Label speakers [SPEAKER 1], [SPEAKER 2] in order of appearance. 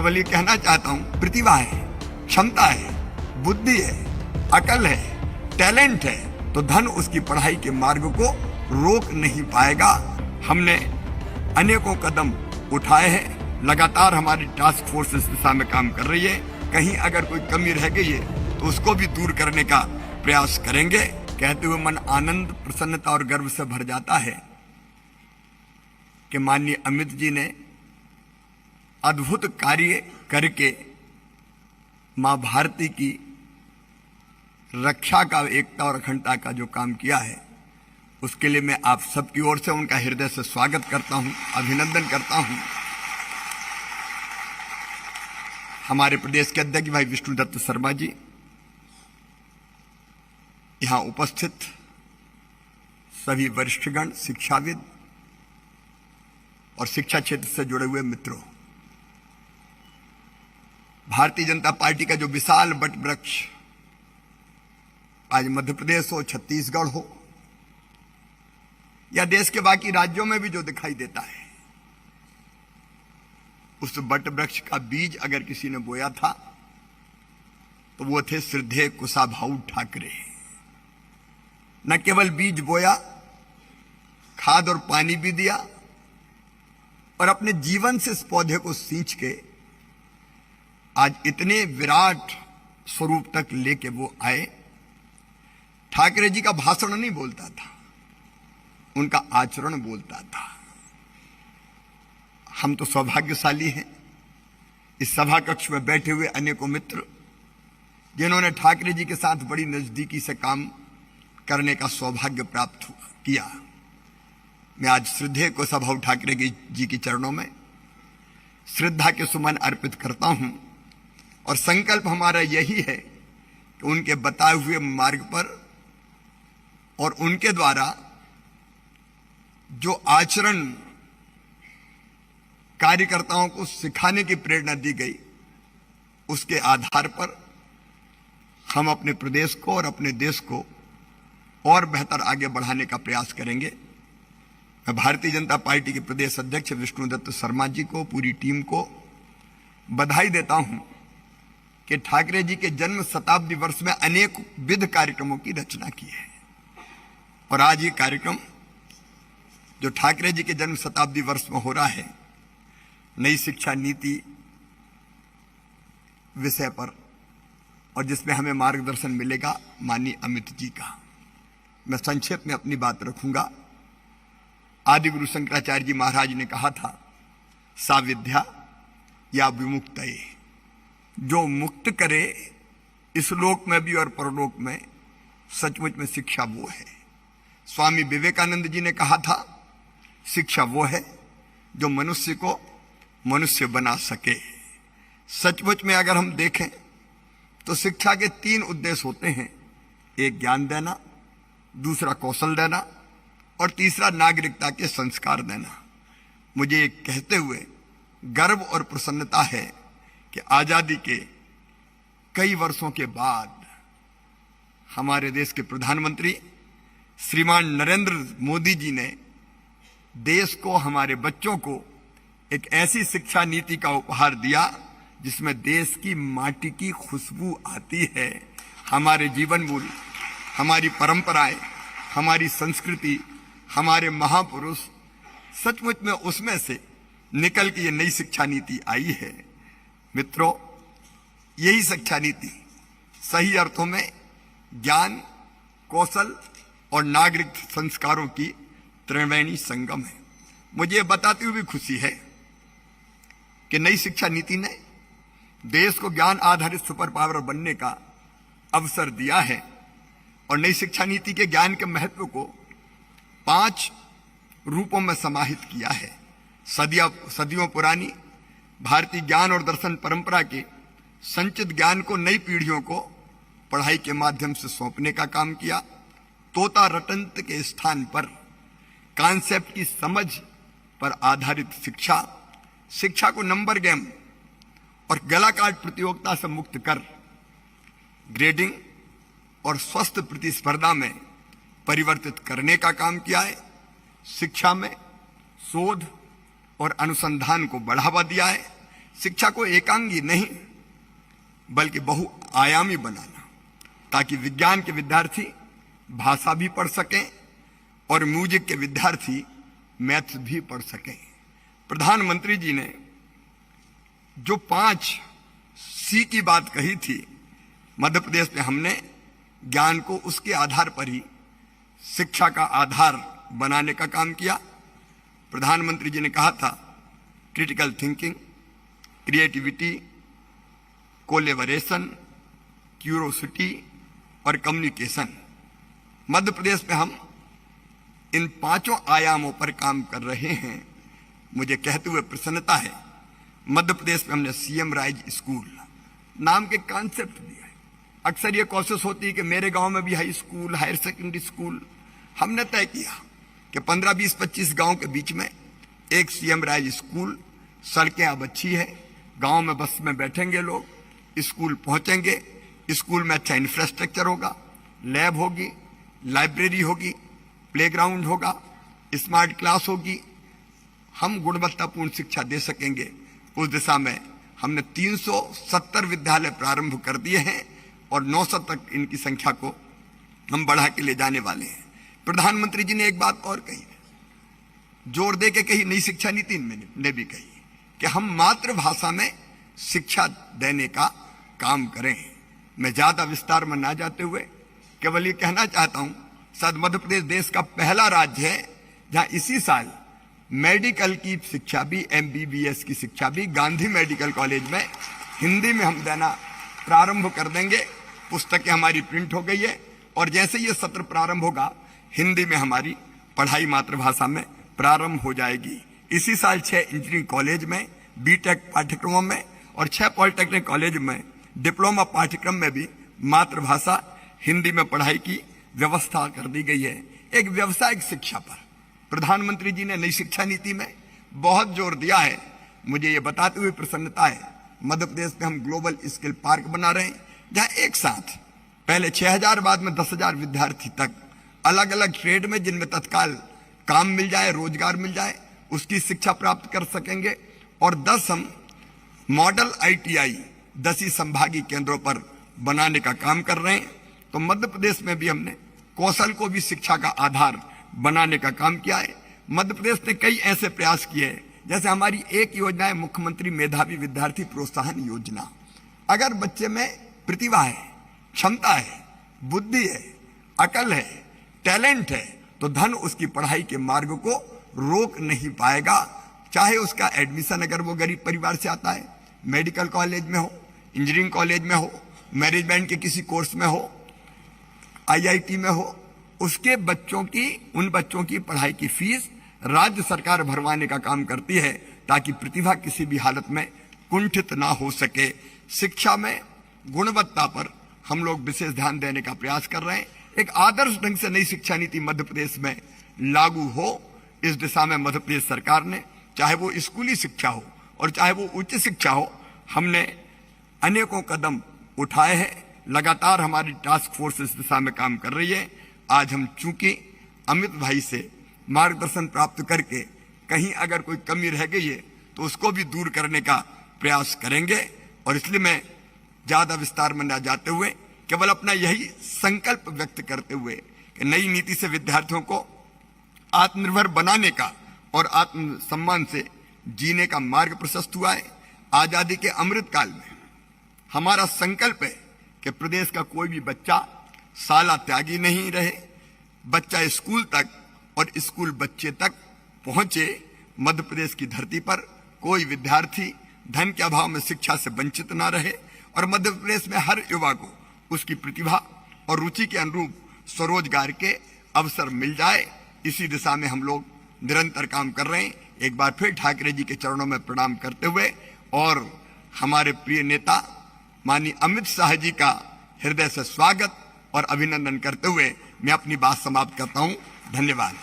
[SPEAKER 1] केवल ये कहना चाहता हूं, प्रतिभा है, क्षमता है, बुद्धि है, अकल है, टैलेंट है, तो धन उसकी पढ़ाई के मार्ग को रोक नहीं पाएगा। हमने अनेकों कदम उठाए हैं, लगातार हमारी टास्क फोर्स इस दिशा में काम कर रही है। कहीं अगर कोई कमी रह गई है तो उसको भी दूर करने का प्रयास करेंगे। कहते हुए मन आनंद, प्रसन्नता और गर्व से भर जाता है कि माननीय अमित जी ने अद्भुत कार्य करके मां भारती की रक्षा का, एकता और अखंडता का जो काम किया है, उसके लिए मैं आप सबकी ओर से उनका हृदय से स्वागत करता हूं, अभिनंदन करता हूं। हमारे प्रदेश के अध्यक्ष भाई विष्णुदत्त शर्मा जी, यहां उपस्थित सभी वरिष्ठगण, शिक्षाविद और शिक्षा क्षेत्र से जुड़े हुए मित्रों, भारतीय जनता पार्टी का जो विशाल वट वृक्ष आज मध्य प्रदेश हो, छत्तीसगढ़ हो या देश के बाकी राज्यों में भी जो दिखाई देता है, उस वट वृक्ष का बीज अगर किसी ने बोया था तो वो थे श्रद्धेय कुशाभाऊ ठाकरे। न केवल बीज बोया, खाद और पानी भी दिया और अपने जीवन से इस पौधे को सींच के आज इतने विराट स्वरूप तक लेके वो आए। ठाकरे जी का भाषण नहीं बोलता था, उनका आचरण बोलता था। हम तो सौभाग्यशाली हैं, इस सभा कक्ष में बैठे हुए अनेकों मित्र जिन्होंने ठाकरे जी के साथ बड़ी नजदीकी से काम करने का सौभाग्य प्राप्त किया। मैं आज श्रद्धेय कुशाभाऊ ठाकरे जी के चरणों में श्रद्धा के सुमन अर्पित करता हूं और संकल्प हमारा यही है कि उनके बताए हुए मार्ग पर और उनके द्वारा जो आचरण कार्यकर्ताओं को सिखाने की प्रेरणा दी गई, उसके आधार पर हम अपने प्रदेश को और अपने देश को और बेहतर आगे बढ़ाने का प्रयास करेंगे। मैं भारतीय जनता पार्टी के प्रदेश अध्यक्ष विष्णुदत्त शर्मा जी को, पूरी टीम को बधाई देता हूं कि ठाकरे जी के जन्म शताब्दी वर्ष में अनेक विध कार्यक्रमों की रचना की है और आज ये कार्यक्रम जो ठाकरे जी के जन्म शताब्दी वर्ष में हो रहा है, नई शिक्षा नीति विषय पर, और जिसमें हमें मार्गदर्शन मिलेगा माननीय अमित जी का। मैं संक्षेप में अपनी बात रखूंगा। आदि गुरु शंकराचार्य जी महाराज ने कहा था, सा विद्या या विमुक्तये, जो मुक्त करे इस लोक में भी और परलोक में, सचमुच में शिक्षा वो है। स्वामी विवेकानंद जी ने कहा था, शिक्षा वो है जो मनुष्य को मनुष्य बना सके। सचमुच में अगर हम देखें तो शिक्षा के 3 उद्देश्य होते हैं, एक ज्ञान देना, दूसरा कौशल देना और तीसरा नागरिकता के संस्कार देना। मुझे ये कहते हुए गर्व और प्रसन्नता है कि आजादी के कई वर्षों के बाद हमारे देश के प्रधानमंत्री श्रीमान नरेंद्र मोदी जी ने देश को, हमारे बच्चों को एक ऐसी शिक्षा नीति का उपहार दिया जिसमें देश की माटी की खुशबू आती है। हमारे जीवन मूल्य, हमारी परंपराएं, हमारी संस्कृति, हमारे महापुरुष, सचमुच में उसमें से निकल के ये नई शिक्षा नीति आई है। मित्रों, यही शिक्षा नीति सही अर्थों में ज्ञान, कौशल और नागरिक संस्कारों की त्रिवेणी संगम है। मुझे बताते हुए भी खुशी है कि नई शिक्षा नीति ने देश को ज्ञान आधारित सुपर पावर बनने का अवसर दिया है और नई शिक्षा नीति के ज्ञान के महत्व को 5 रूपों में समाहित किया है। सदियों पुरानी भारतीय ज्ञान और दर्शन परंपरा के संचित ज्ञान को नई पीढ़ियों को पढ़ाई के माध्यम से सौंपने का काम किया। तोता रटंत के स्थान पर कॉन्सेप्ट की समझ पर आधारित शिक्षा को नंबर गेम और गला काट प्रतियोगिता से मुक्त कर ग्रेडिंग और स्वस्थ प्रतिस्पर्धा में परिवर्तित करने का काम किया है। शिक्षा में शोध और अनुसंधान को बढ़ावा दिया है। शिक्षा को एकांगी नहीं बल्कि बहुआयामी बनाना, ताकि विज्ञान के विद्यार्थी भाषा भी पढ़ सकें और म्यूजिक के विद्यार्थी मैथ्स भी पढ़ सकें। प्रधानमंत्री जी ने जो 5 सी की बात कही थी, मध्य प्रदेश में हमने ज्ञान को उसके आधार पर ही शिक्षा का आधार बनाने का काम किया। प्रधानमंत्री जी ने कहा था critical thinking, creativity, collaboration, curiosity और कम्युनिकेशन। मध्य प्रदेश में हम इन 5 आयामों पर काम कर रहे हैं। मुझे कहते हुए प्रसन्नता है, मध्य प्रदेश में हमने सीएम राइज स्कूल नाम के कॉन्सेप्ट दिया है। अक्सर ये कोशिश होती है कि मेरे गांव में भी high school, higher secondary school. हमने तय किया कि 15, 20, 25 गांव के बीच में एक सीएम राइज स्कूल। सड़कें अब अच्छी है, गांव में बस में बैठेंगे लोग, स्कूल पहुंचेंगे, स्कूल में अच्छा इंफ्रास्ट्रक्चर होगा, लैब होगी, लाइब्रेरी होगी, प्लेग्राउंड होगा, स्मार्ट क्लास होगी, हम गुणवत्तापूर्ण शिक्षा दे सकेंगे। उस दिशा में हमने 370 विद्यालय प्रारंभ कर दिए हैं और 900 तक इनकी संख्या को हम बढ़ा के ले जाने वाले हैं। प्रधानमंत्री जी ने एक बात और कही, जोर दे के कही, नई शिक्षा नीति ने भी कही कि हम मातृभाषा में शिक्षा देने का काम करें। मैं ज्यादा विस्तार में ना जाते हुए केवल ये कहना चाहता हूं, शायद मध्य प्रदेश देश का पहला राज्य है जहां इसी साल मेडिकल की शिक्षा भी, MBBS की शिक्षा भी गांधी मेडिकल कॉलेज में हिंदी में हम देना प्रारंभ कर देंगे। पुस्तकें हमारी प्रिंट हो गई है और जैसे ये सत्र प्रारंभ होगा, हिंदी में हमारी पढ़ाई मातृभाषा में प्रारंभ हो जाएगी। इसी साल 6 इंजीनियरिंग कॉलेज में BTech पाठ्यक्रमों में और 6 पॉलिटेक्निक कॉलेज में डिप्लोमा पाठ्यक्रम में भी मातृभाषा हिंदी में पढ़ाई की व्यवस्था कर दी गई है। एक व्यावसायिक शिक्षा पर प्रधानमंत्री जी ने नई शिक्षा नीति में बहुत जोर दिया है। मुझे ये बताते हुए प्रसन्नता है, मध्य प्रदेश में हम ग्लोबल स्किल पार्क बना रहे हैं, जहां एक साथ पहले 6000 बाद में 10,000 विद्यार्थी तक अलग अलग ट्रेड में, जिनमें तत्काल काम मिल जाए, रोजगार मिल जाए, उसकी शिक्षा प्राप्त कर सकेंगे। और 10 हम मॉडल ITI 10 संभागीय केंद्रों पर बनाने का काम कर रहे हैं। तो मध्य प्रदेश में भी हमने कौशल को भी शिक्षा का आधार बनाने का काम किया है। मध्य प्रदेश ने कई ऐसे प्रयास किए हैं, जैसे हमारी एक योजना है मुख्यमंत्री मेधावी विद्यार्थी प्रोत्साहन योजना। अगर बच्चे में प्रतिभा है, क्षमता है, बुद्धि है, अकल है, टैलेंट है, तो धन उसकी पढ़ाई के मार्ग को रोक नहीं पाएगा। चाहे उसका एडमिशन अगर वो गरीब परिवार से आता है, मेडिकल कॉलेज में हो, इंजीनियरिंग कॉलेज में हो, मैनेजमेंट के किसी कोर्स में हो, IIT में हो, उसके उन बच्चों की पढ़ाई की फीस राज्य सरकार भरवाने का काम करती है, ताकि प्रतिभा किसी भी हालत में कुंठित ना हो सके। शिक्षा में गुणवत्ता पर हम लोग विशेष ध्यान देने का प्रयास कर रहे हैं। एक आदर्श ढंग से नई शिक्षा नीति मध्य प्रदेश में लागू हो, इस दिशा में मध्य प्रदेश सरकार ने, चाहे वो स्कूली शिक्षा हो और चाहे वो उच्च शिक्षा हो, हमने अनेकों कदम उठाए हैं। लगातार हमारी टास्क फोर्स इस दिशा में काम कर रही है। आज हम चूंकि अमित भाई से मार्गदर्शन प्राप्त करके कहीं अगर कोई कमी रह गई है तो उसको भी दूर करने का प्रयास करेंगे। और इसलिए मैं ज्यादा विस्तार में न जाते हुए केवल अपना यही संकल्प व्यक्त करते हुए कि नई नीति से विद्यार्थियों को आत्मनिर्भर बनाने का और आत्म सम्मान से जीने का मार्ग प्रशस्त हुआ है। आजादी के अमृत काल में हमारा संकल्प है कि प्रदेश का कोई भी बच्चा शाला त्यागी नहीं रहे, बच्चा स्कूल तक और स्कूल बच्चे तक पहुंचे। मध्य प्रदेश की धरती पर कोई विद्यार्थी धन के अभाव में शिक्षा से वंचित ना रहे और मध्य प्रदेश में हर युवा को उसकी प्रतिभा और रुचि के अनुरूप स्वरोजगार के अवसर मिल जाए। इसी दिशा में हम लोग निरंतर काम कर रहे हैं। एक बार फिर ठाकरे जी के चरणों में प्रणाम करते हुए और हमारे प्रिय नेता माननीय अमित शाह जी का हृदय से स्वागत और अभिनंदन करते हुए मैं अपनी बात समाप्त करता हूं। धन्यवाद।